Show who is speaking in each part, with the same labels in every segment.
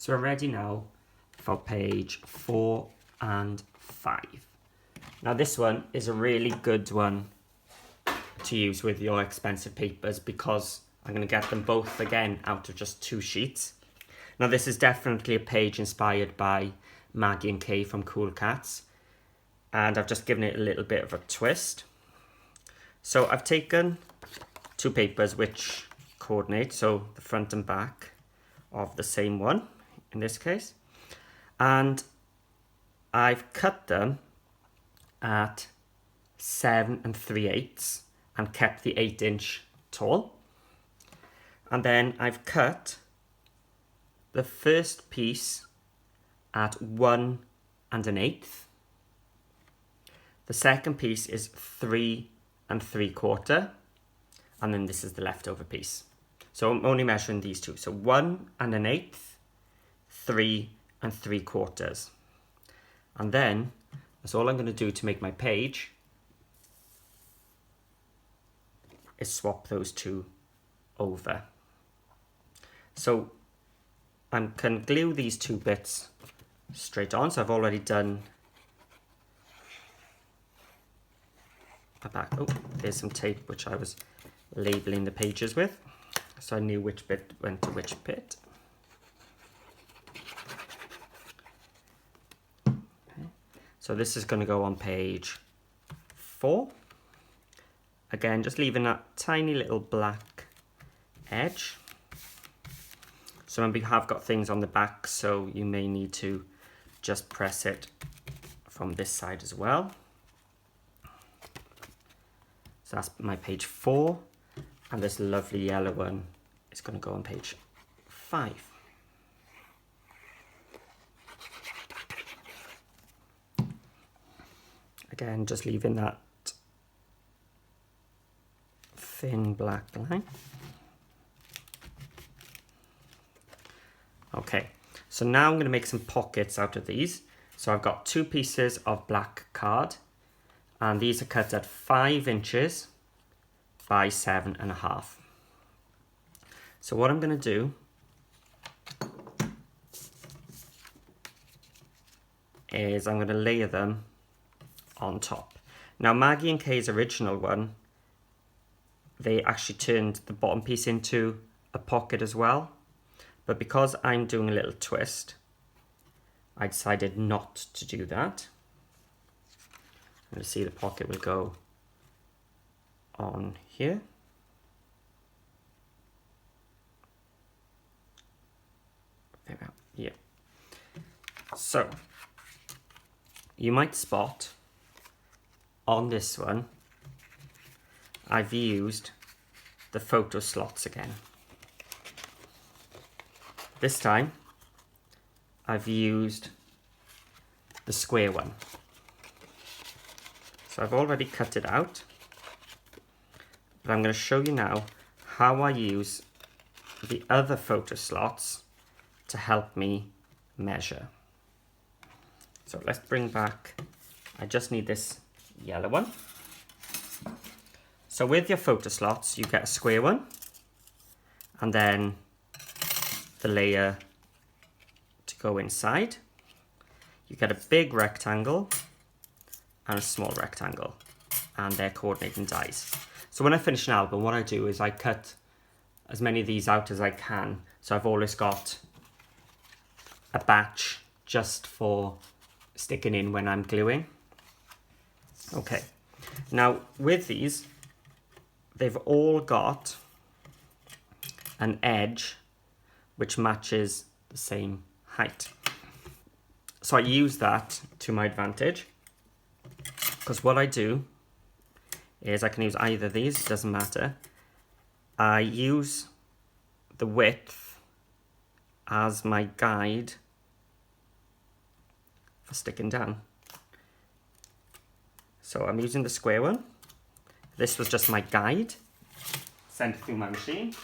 Speaker 1: So we're ready now for page 4 and 5. Now this one is a really good one to use with your expensive papers because I'm going to get them both again out of just 2 sheets. Now this is definitely a page inspired by Maggie and Kay from Cool Katz, and I've just given it a little bit of a twist. So I've taken 2 papers which coordinate, so the front and back of the same one in this case, and I've cut them at 7 3/8 and kept the 8-inch tall. And then I've cut the first piece at 1 1/8. The second piece is 3 3/4, and then this is the leftover piece. So I'm only measuring these two. So 1 1/8, 3 3/4. And then that's all I'm going to do to make my page is swap those two over. So I can glue these 2 bits straight on. So I've already done a back. Oh, there's some tape which I was labeling the pages with, so I knew which bit went to which bit. Okay. So this is going to go on page 4. Again, just leaving that tiny little black edge. So remember, you have got things on the back, so you may need to just press it from this side as well. So that's my page 4, and this lovely yellow one is going to go on page 5. Again, just leaving that thin black line. Okay, so now I'm going to make some pockets out of these. So I've got 2 pieces of black card, and these are cut at 5 inches by 7.5. So what I'm going to do is I'm going to layer them on top. Now Maggie and Kay's original one, they actually turned the bottom piece into a pocket as well. But because I'm doing a little twist, I decided not to do that. And you see the pocket will go on here. There we go. Yeah. So you might spot on this one, I've used the photo slots again. This time, I've used the square one. So I've already cut it out, but I'm going to show you now how I use the other photo slots to help me measure. So let's bring back, I just need this yellow one. So with your photo slots, you get a square one, and then the layer to go inside. You get a big rectangle and a small rectangle, and they're coordinating dies. So when I finish an album, what I do is I cut as many of these out as I can. So I've always got a batch just for sticking in when I'm gluing. Okay, now with these, they've all got an edge which matches the same height. So I use that to my advantage, because what I do is I can use either of these, it doesn't matter. I use the width as my guide for sticking down. So I'm using the square one. This was just my guide. Send it through my machine.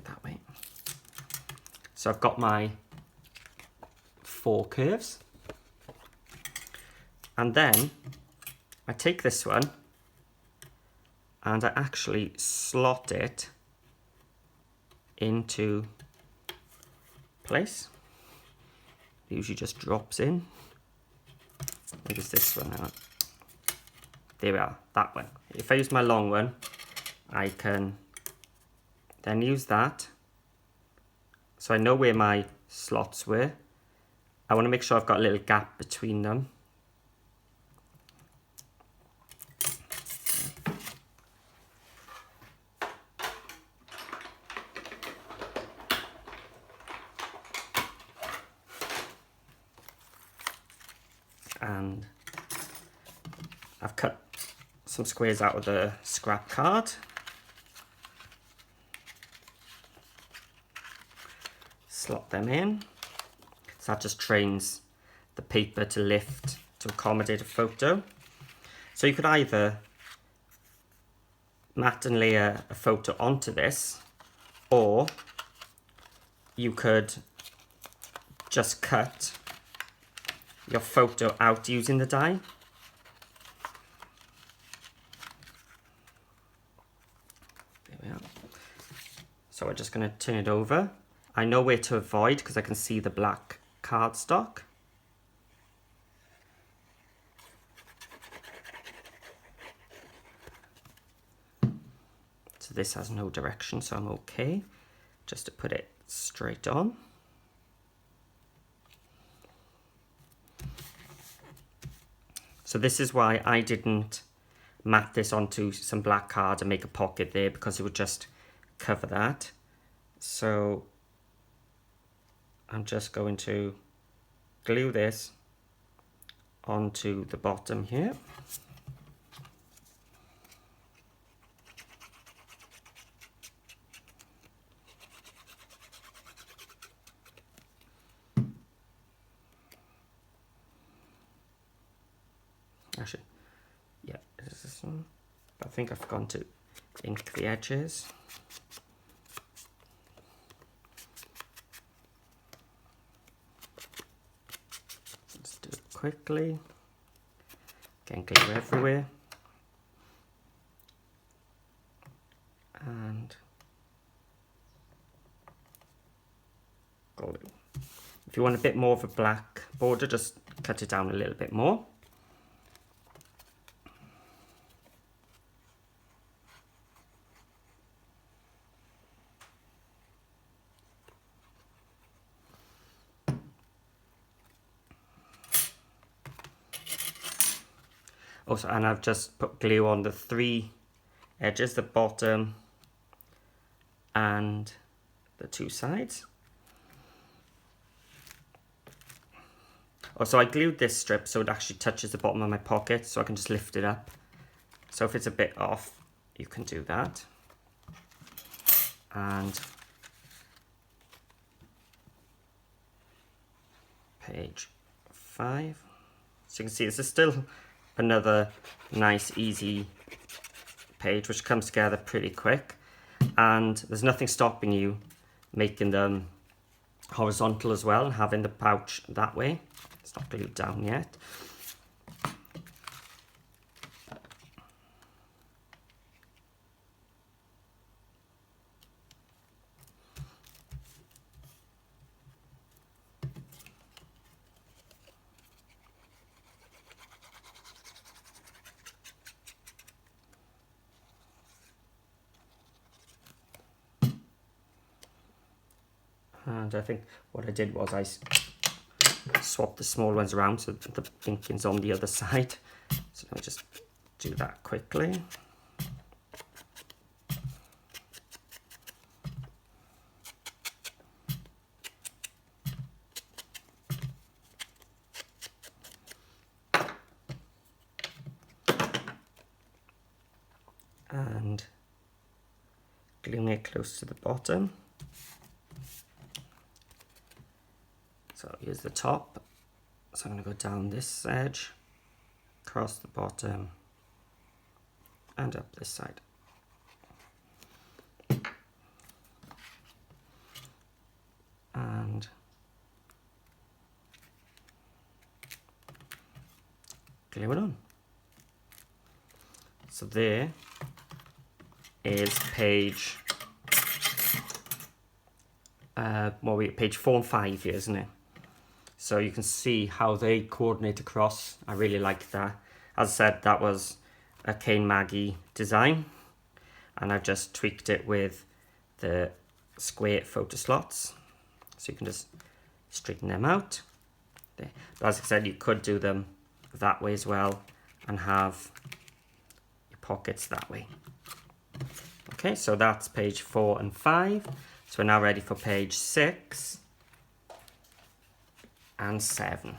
Speaker 1: That way. So I've got my 4 curves, and then I take this one and I actually slot it into place. It usually just drops in. Maybe it's this one now. There we are, that one. If I use my long one, I can then use that. So I know where my slots were. I want to make sure I've got a little gap between them. And I've cut some squares out of the scrap card. Slot them in. So that just trains the paper to lift to accommodate a photo. So you could either mat and layer a photo onto this, or you could just cut your photo out using the die. There we are. So we're just going to turn it over. I know where to avoid because I can see the black cardstock. So this has no direction, so I'm okay. Just to put it straight on. So this is why I didn't mat this onto some black card and make a pocket there, because it would just cover that. So I'm just going to glue this onto the bottom here. Actually, yeah, is this one? I think I've forgotten to ink the edges. Let's do it quickly. Again, glue everywhere. And glue. If you want a bit more of a black border, just cut it down a little bit more. Also, and I've just put glue on the 3 edges, the bottom and the 2 sides. Also, I glued this strip so it actually touches the bottom of my pocket, so I can just lift it up. So if it's a bit off, you can do that. And page 5. So you can see this is still another nice, easy page which comes together pretty quick, and there's nothing stopping you making them horizontal as well and having the pouch that way. It's not glued down yet. And I think what I did was I swapped the small ones around so the inking's on the other side. So let me just do that quickly. And gluing it close to the bottom. So here's the top. So I'm going to go down this edge, across the bottom, and up this side. And glue it on. So there is page, page 4 and 5 here, isn't it? So you can see how they coordinate across. I really like that. As I said, that was a Cane Maggie design, and I've just tweaked it with the square photo slots. So you can just straighten them out. There. But as I said, you could do them that way as well and have your pockets that way. Okay, so that's page 4 and 5. So we're now ready for page 6 and 7.